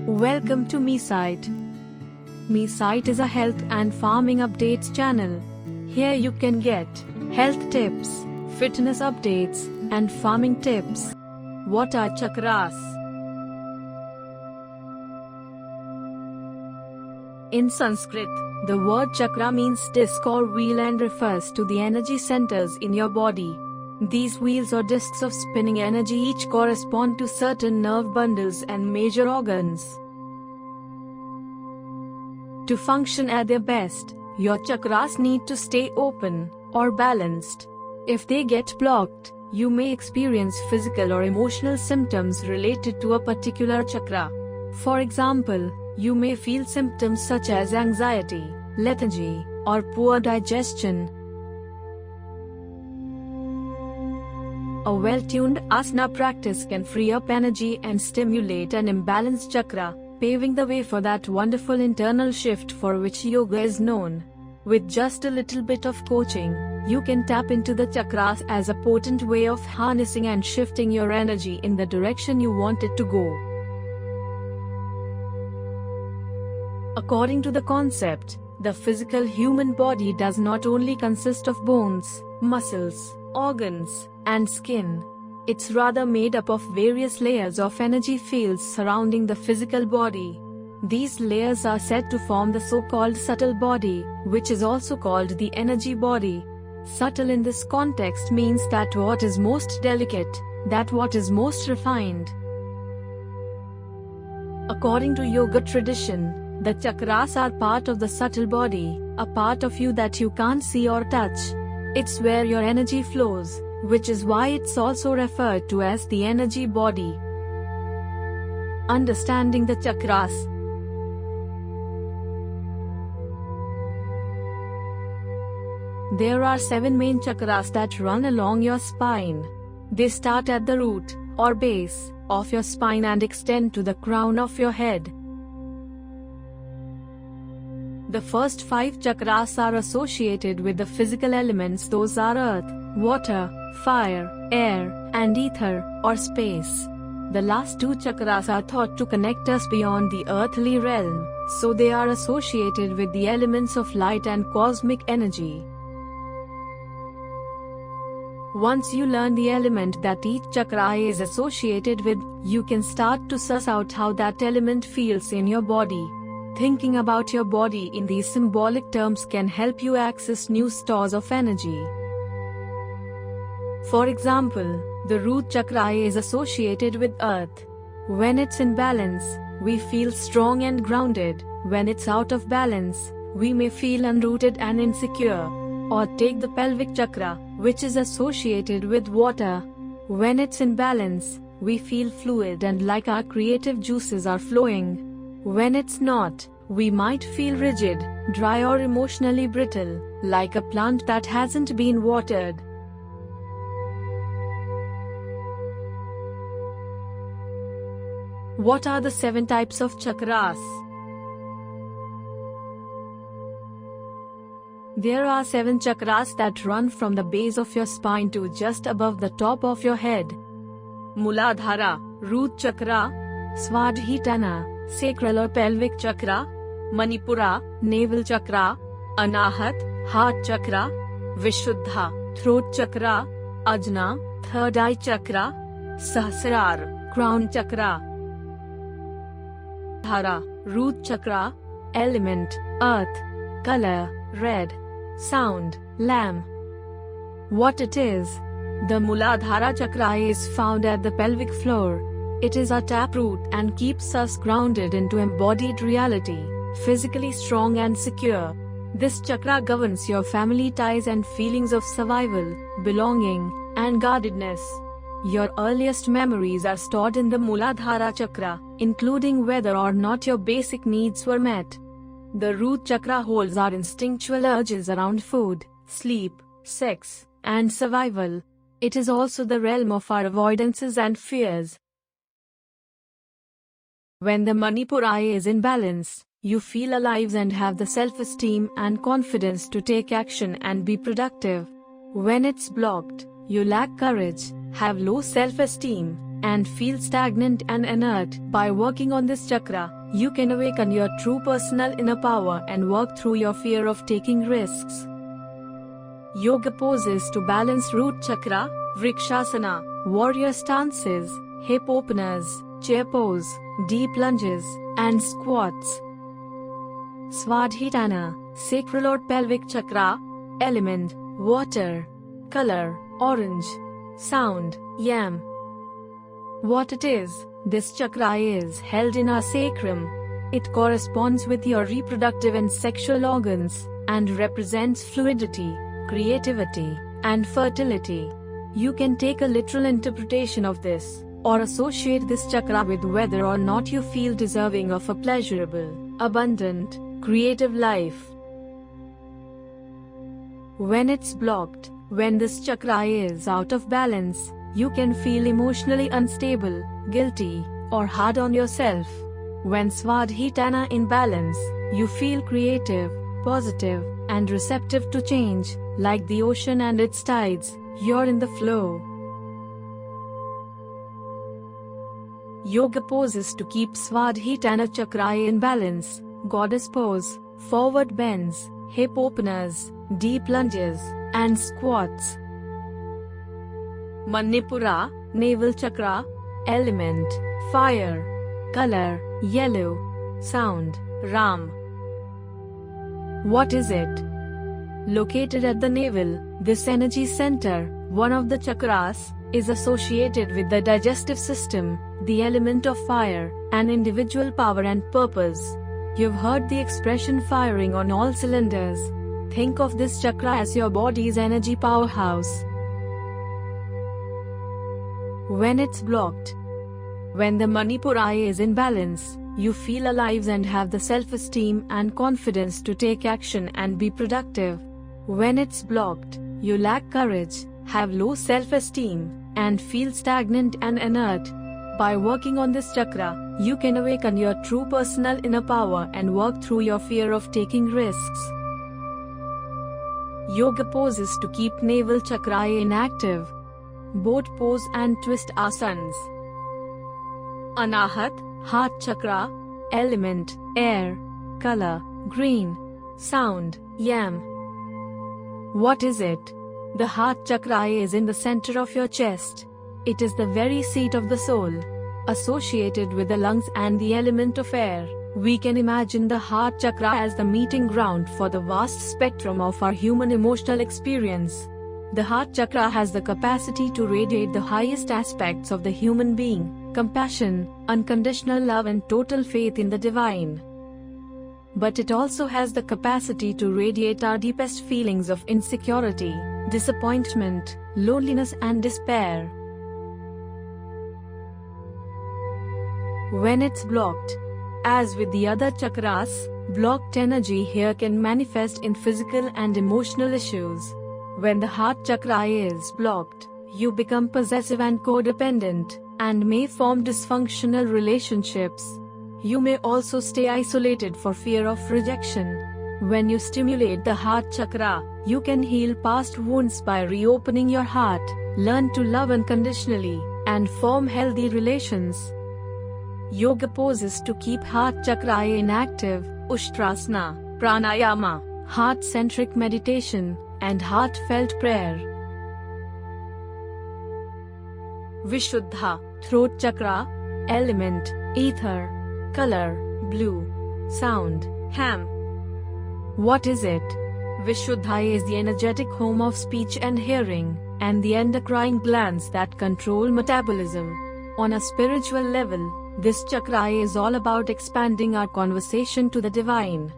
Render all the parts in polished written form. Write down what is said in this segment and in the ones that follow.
Welcome to MeSite. MeSite is a health and farming updates channel. Here you can get health tips, fitness updates, and farming tips. What are chakras? In Sanskrit, the word chakra means disc or wheel and refers to the energy centers in your body. These wheels or discs of spinning energy each correspond to certain nerve bundles and major organs. To function at their best, your chakras need to stay open or balanced. If they get blocked, you may experience physical or emotional symptoms related to a particular chakra. For example, you may feel symptoms such as anxiety, lethargy, or poor digestion. A well-tuned asana practice can free up energy and stimulate an imbalanced chakra, paving the way for that wonderful internal shift for which yoga is known. With just a little bit of coaching, you can tap into the chakras as a potent way of harnessing and shifting your energy in the direction you want it to go. According to the concept, the physical human body does not only consist of bones, muscles, organs, and skin. It's rather made up of various layers of energy fields surrounding the physical body. These layers are said to form the so-called subtle body, which is also called the energy body. Subtle in this context means that what is most delicate, that what is most refined. According to yoga tradition, the chakras are part of the subtle body, a part of you that you can't see or touch. It's where your energy flows, which is why it's also referred to as the energy body. Understanding the chakras. There are 7 main chakras that run along your spine. They start at the root, or base, of your spine and extend to the crown of your head. The first 5 chakras are associated with the physical elements, those are earth, water, fire, air, and ether, or space. The last 2 chakras are thought to connect us beyond the earthly realm, so they are associated with the elements of light and cosmic energy. Once you learn the element that each chakra is associated with, you can start to suss out how that element feels in your body. Thinking about your body in these symbolic terms can help you access new stores of energy. For example, the root chakra is associated with earth. When it's in balance, we feel strong and grounded. When it's out of balance, we may feel unrooted and insecure. Or take the pelvic chakra, which is associated with water. When it's in balance, we feel fluid and like our creative juices are flowing. When it's not, we might feel rigid, dry or emotionally brittle, like a plant that hasn't been watered. What are the 7 types of chakras? There are 7 chakras that run from the base of your spine to just above the top of your head. Muladhara, root chakra. Svadhisthana, sacral or pelvic chakra. Manipura, navel chakra. Anahat, heart chakra. Vishuddha, throat chakra. Ajna, third eye chakra. Sahasrar, crown chakra. Dhara, root chakra. Element, earth. Color, red. Sound, lamb. What it is? The Muladhara chakra is found at the pelvic floor. It is our taproot and keeps us grounded into embodied reality, physically strong and secure. This chakra governs your family ties and feelings of survival, belonging, and guardedness. Your earliest memories are stored in the Muladhara chakra, including whether or not your basic needs were met. The root chakra holds our instinctual urges around food, sleep, sex, and survival. It is also the realm of our avoidances and fears. When the Manipura is in balance, you feel alive and have the self-esteem and confidence to take action and be productive. When it's blocked, you lack courage, have low self-esteem, and feel stagnant and inert. By working on this chakra, you can awaken your true personal inner power and work through your fear of taking risks. Yoga poses to balance root chakra: Vrikshasana, warrior stances, hip openers, chair pose, deep lunges, and squats. Svadhisthana, sacral or pelvic chakra, element, water, color, orange, sound, yam. What it is? This chakra is held in our sacrum. It corresponds with your reproductive and sexual organs, and represents fluidity, creativity, and fertility. You can take a literal interpretation of this, or associate this chakra with whether or not you feel deserving of a pleasurable, abundant, creative life. When it's blocked, when this chakra is out of balance, you can feel emotionally unstable, guilty, or hard on yourself. When Svadhisthana in balance, you feel creative, positive, and receptive to change. Like the ocean and its tides, you're in the flow. Yoga poses to keep Svadhisthana chakra in balance: goddess pose, forward bends, hip openers, deep lunges, and squats. Manipura, navel chakra, element, fire, color, yellow, sound, Ram. What is it? Located at the navel, this energy center, one of the chakras, is associated with the digestive system, the element of fire, and individual power and purpose. You've heard the expression firing on all cylinders. Think of this chakra as your body's energy powerhouse. When it's blocked, when the Manipura is in balance, you feel alive and have the self-esteem and confidence to take action and be productive. When it's blocked, you lack courage, have low self-esteem, and feel stagnant and inert. By working on this chakra, you can awaken your true personal inner power and work through your fear of taking risks. Yoga poses to keep navel chakra inactive: boat pose and twist asanas. Anahat, heart chakra, element, air, color, green, sound, yam. What is it? The heart chakra is in the center of your chest. It is the very seat of the soul. Associated with the lungs and the element of air, we can imagine the heart chakra as the meeting ground for the vast spectrum of our human emotional experience. The heart chakra has the capacity to radiate the highest aspects of the human being: compassion, unconditional love, and total faith in the divine. But it also has the capacity to radiate our deepest feelings of insecurity, disappointment, loneliness, and despair. When it's blocked, as with the other chakras, blocked energy here can manifest in physical and emotional issues. When the heart chakra is blocked, you become possessive and codependent, and may form dysfunctional relationships. You may also stay isolated for fear of rejection. When you stimulate the heart chakra, you can heal past wounds by reopening your heart, learn to love unconditionally, and form healthy relations. Yoga poses to keep heart chakra inactive: Ushtrasana, Pranayama, heart-centric meditation, and heartfelt prayer. Vishuddha, throat chakra, element, ether, color, blue, sound, ham. What is it? Vishuddha is the energetic home of speech and hearing, and the endocrine glands that control metabolism. On a spiritual level, this chakra is all about expanding our conversation to the divine.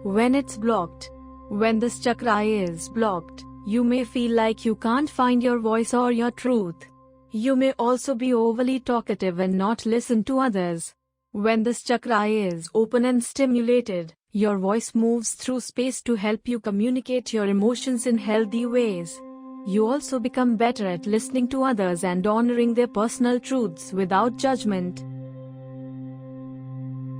When it's blocked, when this chakra is blocked, you may feel like you can't find your voice or your truth. You may also be overly talkative and not listen to others. When this chakra is open and stimulated, your voice moves through space to help you communicate your emotions in healthy ways. You also become better at listening to others and honoring their personal truths without judgment.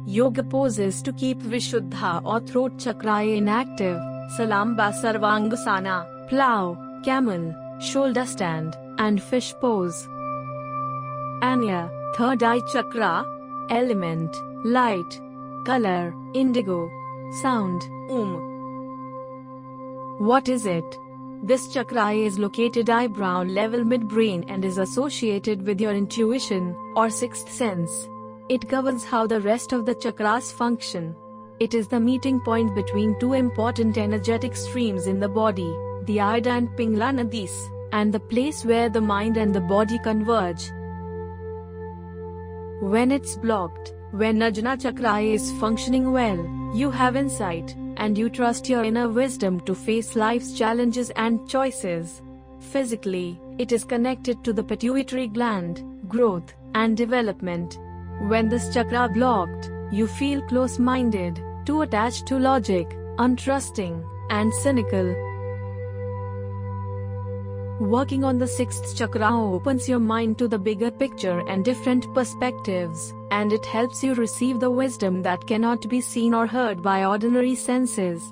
Yoga poses to keep Vishuddha or throat chakra inactive: Salamba Sarvangasana, plow, camel, shoulder stand, and fish pose. Anya, third eye chakra, element, light, color, indigo, sound, What is it? This chakra is located eyebrow level midbrain and is associated with your intuition, or sixth sense. It governs how the rest of the chakras function. It is the meeting point between two important energetic streams in the body, the Ida and Pingla Nadis, and the place where the mind and the body converge. When it's blocked, when Ajna chakra is functioning well, you have insight, and you trust your inner wisdom to face life's challenges and choices. Physically, it is connected to the pituitary gland, growth, and development. When this chakra blocked, you feel close-minded, too attached to logic, untrusting, and cynical. Working on the sixth chakra opens your mind to the bigger picture and different perspectives, and it helps you receive the wisdom that cannot be seen or heard by ordinary senses.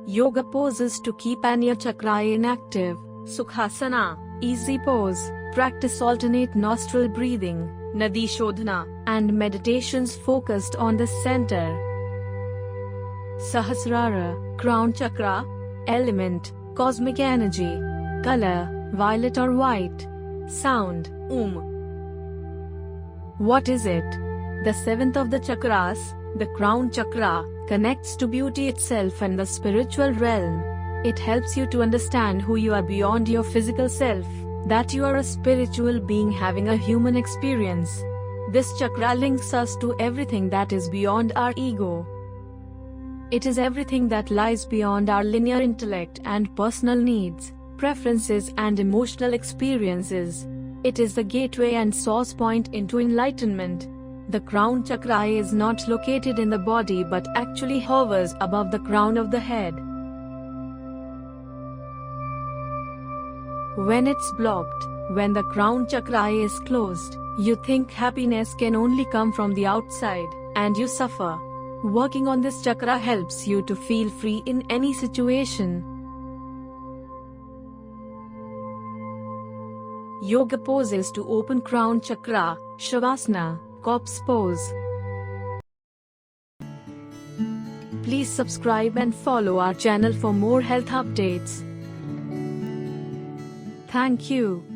Yoga poses to keep Anya chakra inactive, Sukhasana, easy pose, practice alternate nostril breathing, Nadi Shodhana, and meditations focused on the center. Sahasrara, crown chakra, element, cosmic energy, color, violet or white, sound, What is it? The seventh of the chakras, the crown chakra, connects to beauty itself and the spiritual realm. It helps you to understand who you are beyond your physical self, that you are a spiritual being having a human experience. This chakra links us to everything that is beyond our ego. It is everything that lies beyond our linear intellect and personal needs, preferences and emotional experiences. It is the gateway and source point into enlightenment. The crown chakra is not located in the body but actually hovers above the crown of the head. When it's blocked, when the crown chakra is closed, you think happiness can only come from the outside, and you suffer. Working on this chakra helps you to feel free in any situation. Yoga poses to open crown chakra, Shavasana, corpse pose. Please subscribe and follow our channel for more health updates. Thank you.